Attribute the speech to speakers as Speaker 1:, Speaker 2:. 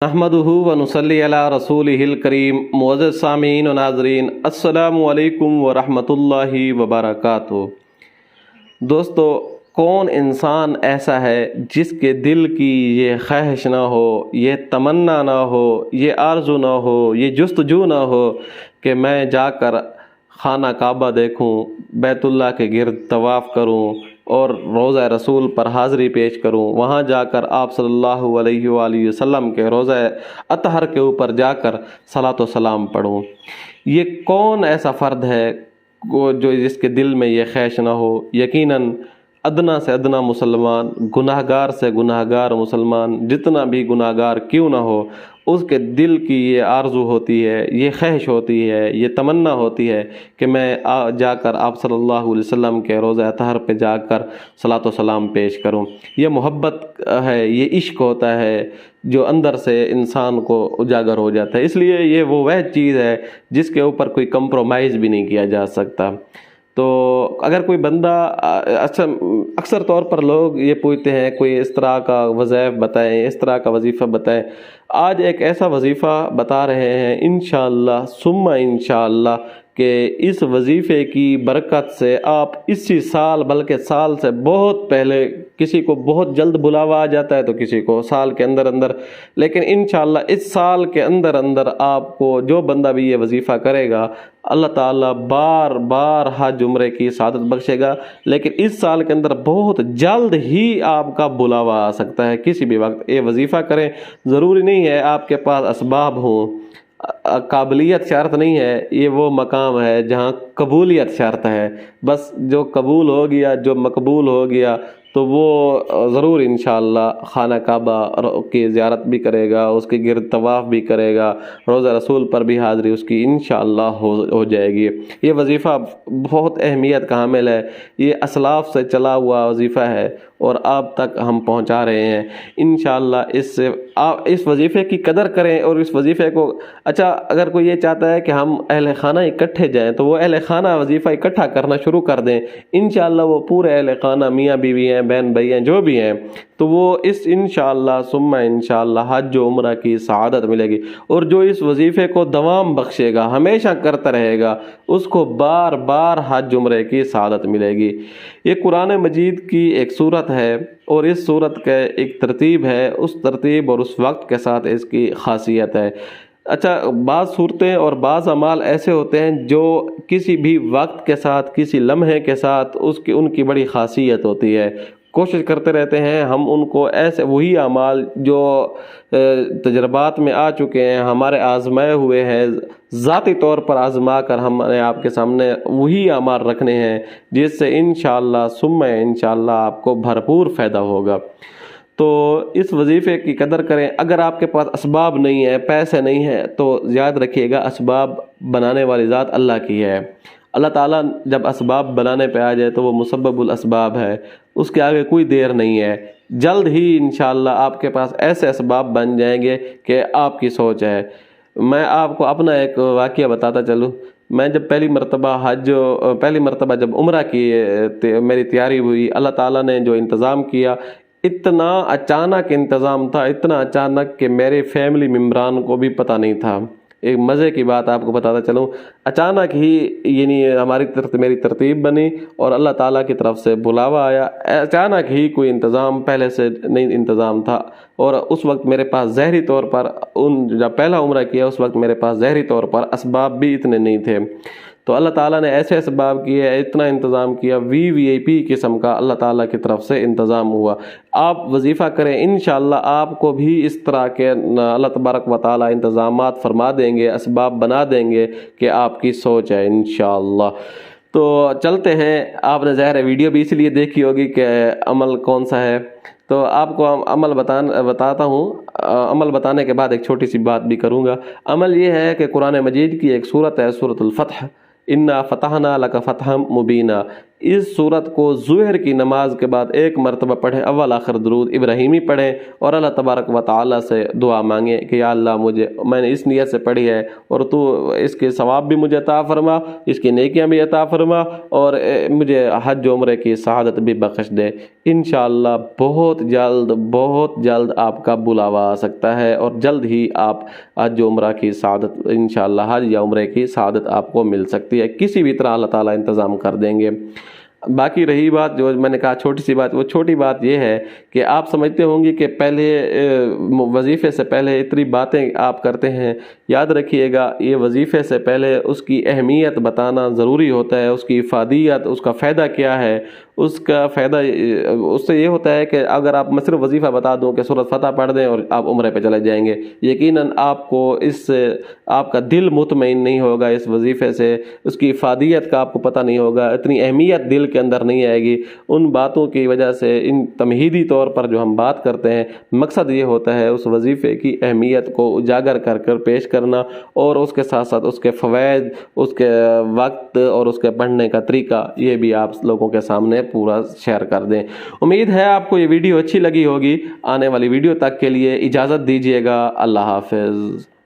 Speaker 1: नहमदुहु व नुसल्ली अला रसूलिहिल करीम। मुअज़्ज़ज़ सामीन व नाज़रीन, अस्सलामु अलैकुम व रहमतुल्लाहि व बरकातुहू। दोस्तों, कौन इंसान ऐसा है जिसके दिल की ये ख्वाहिश ना हो, ये तमन्ना ना हो, ये आरज़ू ना हो, ये जुस्तजू ना हो कि मैं जाकर खाना काबा देखूं, बैतुल्लाह के गिर्द तवाफ़ करूं और रोज़ा रसूल पर हाज़री पेश करूं, वहाँ जाकर आप सल्लल्लाहु अलैहि वसल्लम के रोज़ा अतहर के ऊपर जाकर सलातो सलाम पढ़ूं। ये कौन ऐसा फ़र्द है जो जिसके दिल में ये ख्वाहिश ना हो? यकीनन अदना से अदना मुसलमान, गुनाहगार से गुनाहगार मुसलमान, जितना भी गुनाहगार क्यों ना हो, उसके दिल की ये आरज़ू होती है, ये ख्वाहिश होती है, ये तमन्ना होती है कि मैं जाकर आप सल्लल्लाहु अलैहि वसल्लम के रोज़ा अतहर पे जाकर सलातो सलाम पेश करूं। ये मोहब्बत है, ये इश्क होता है जो अंदर से इंसान को उजागर हो जाता है। इसलिए ये वह चीज़ है जिसके ऊपर कोई कंप्रोमाइज़ भी नहीं किया जा सकता। तो अगर कोई बंदा अक्सर तौर पर लोग ये पूछते हैं कोई इस तरह का वज़ीफ़ा बताएं, इस तरह का वजीफ़ा बताएं। आज एक ऐसा वजीफ़ा बता रहे हैं इंशाअल्लाह सुम्मा इंशाअल्लाह कि इस वजीफ़े की बरकत से आप इसी साल, बल्कि साल से बहुत पहले, किसी को बहुत जल्द बुलावा आ जाता है तो किसी को साल के अंदर अंदर, लेकिन इंशाअल्लाह इस साल के अंदर अंदर आपको जो बंदा भी ये वजीफ़ा करेगा अल्लाह ताला बार बार हज उम्रे की सादत बख्शेगा। लेकिन इस साल के अंदर बहुत जल्द ही आपका बुलावा आ सकता है, किसी भी वक्त ये वजीफ़ा करें। ज़रूरी नहीं है आपके पास असबाब हों, काबिलियत शर्त नहीं है, ये वो मकाम है जहाँ कबूलियत शर्त है। बस जो कबूल हो गया, जो मकबूल हो गया, तो वो ज़रूर इंशाअल्लाह खाना काबा की ज़ियारत भी करेगा, उसके गिर्द तवाफ़ भी करेगा, रोज़ा रसूल पर भी हाज़री उसकी इंशाअल्लाह हो जाएगी। ये वजीफ़ा बहुत अहमियत का हामिल है, ये असलाफ़ से चला हुआ वजीफ़ा है और आप तक हम पहुंचा रहे हैं। इंशाअल्लाह इससे आप इस वजीफ़े की कदर करें और इस वजीफ़े को, अच्छा अगर कोई ये चाहता है कि हम अहले खाना इकट्ठे जाएं तो वो अहले खाना वजीफ़ा इकट्ठा करना शुरू कर दें। इंशाअल्लाह वो पूरे अहले खाना, मियाँ बीवी हैं, बहन भाई हैं, जो भी हैं, तो वो इस इंशाअल्लाह सुम्मा इंशाअल्लाह हज व उम्रा की सआदत मिलेगी। और जो इस वजीफ़े को दवाम बख्शेगा, हमेशा करता रहेगा, उसको बार बार हज उम्रे की सआदत मिलेगी। ये कुरान मजीद की एक सूरत है और इस सूरत का एक तरतीब है, उस तरतीब और उस वक्त के साथ इसकी खासियत है। अच्छा, बाज़ सूरतें और बाज़ अमाल ऐसे होते हैं जो किसी भी वक्त के साथ, किसी लम्हे के साथ उनकी बड़ी खासियत होती है। कोशिश करते रहते हैं हम उनको ऐसे वही अमाल जो तजर्बात में आ चुके हैं, हमारे आजमाए हुए हैं, ज़ाती तौर पर आजमा कर हमने आपके सामने वही अमाल रखने हैं जिससे इंशाअल्लाह सुम्मा इंशाअल्लाह आपको भरपूर फ़ायदा होगा। तो इस वजीफ़े की कदर करें। अगर आपके पास असबाब नहीं है, पैसे नहीं है, तो याद रखिएगा असबाब बनाने वाली ज़ात अल्लाह की है। अल्लाह ताला जब असबाब बनाने पे आ जाए तो वो मुसब्बबुल असबाब है, उसके आगे कोई देर नहीं है। जल्द ही इंशाअल्लाह आपके पास ऐसे असबाब बन जाएंगे कि आपकी सोच है। मैं आपको अपना एक वाक़या बताता चलूँ। मैं जब पहली मरतबा जब उम्रा की मेरी तैयारी हुई, अल्लाह ताला ने जो इंतज़ाम किया, इतना अचानक इंतज़ाम था, इतना अचानक कि मेरे फैमिली मेम्बरान को भी पता नहीं था। एक मज़े की बात आपको बताता चलूँ, अचानक ही यानी मेरी तरतीब बनी और अल्लाह ताला की तरफ से बुलावा आया। अचानक ही, कोई इंतज़ाम पहले से नहीं इंतज़ाम था। और उस वक्त मेरे पास ज़हरी तौर पर जब पहला उम्रा किया उस वक्त मेरे पास ज़हरी तौर पर असबाब भी इतने नहीं थे। तो अल्लाह ताला ने ऐसे असबाब किए, इतना इंतज़ाम किया, VIP किस्म का अल्लाह ताला की तरफ से इंतज़ाम हुआ। आप वजीफ़ा करें, इंशाअल्लाह आपको भी इस तरह के अल्लाह तबारक व तआला इंतज़ामात फरमा देंगे, असबाब बना देंगे कि आपकी सोच है इंशाअल्लाह। तो चलते हैं। आपने ज़ाहिर वीडियो भी इसलिए देखी होगी कि अमल कौन सा है, तो आपको अमल बताता हूँ। अमल बताने के बाद एक छोटी सी बात भी करूँगा। अमल ये है कि कुरान मजीद की एक सूरत है, सूरतुल फतह, इन्ना फ़तहना लका फ़तहम मुबीना। इस सूरत को ज़ुहर की नमाज के बाद एक मरतबा पढ़ें, अव्वल आखिर दरूद इब्राहिमी पढ़ें और अल्लाह तबारक व तआला से दुआ मांगें कि या अल्लाह मैंने इस नियत से पढ़ी है और तू इसके सवाब भी मुझे अता फरमा, इसकी नेकियां भी अता फरमा और मुझे हज उम्रे की सआदत भी बख्श दे। इंशाअल्लाह बहुत जल्द आपका बुलावा आ सकता है और जल्द ही आप हज उम्रा की सआदत इंशाअल्लाह हज या उम्रे की सआदत आपको मिल सकती है। किसी भी तरह अल्लाह ताला इंतज़ाम कर देंगे। बाकी रही बात जो मैंने कहा छोटी सी बात, वो छोटी बात ये है कि आप समझते होंगे कि पहले वजीफ़े से पहले इतनी बातें आप करते हैं। याद रखिएगा, ये वजीफ़े से पहले उसकी अहमियत बताना ज़रूरी होता है, उसकी इफ़ादियत, उसका फ़ायदा क्या है। उसका फ़ायदा उससे ये होता है कि अगर आप मैं सिर्फ वजीफ़ा बता दूं कि सूरत फ़तह पढ़ दें और आप उम्रे पे चले जाएंगे, यकीनन आपको इससे आपका दिल मुतमईन नहीं होगा। इस वजीफ़े से उसकी इफ़ादियत का आपको पता नहीं होगा, इतनी अहमियत दिल के अंदर नहीं आएगी। उन बातों की वजह से इन तमहीदी तौर पर जो हम बात करते हैं, मकसद ये होता है उस वजीफ़े की अहमियत को उजागर कर कर पेश करना और उसके साथ साथ उसके फ़वाइद, उसके वक्त और उसके पढ़ने का तरीका, ये भी आप लोगों के सामने पूरा शेयर कर दें। उम्मीद है आपको ये वीडियो अच्छी लगी होगी। आने वाली वीडियो तक के लिए इजाज़त दीजिएगा। अल्लाह हाफ़िज़।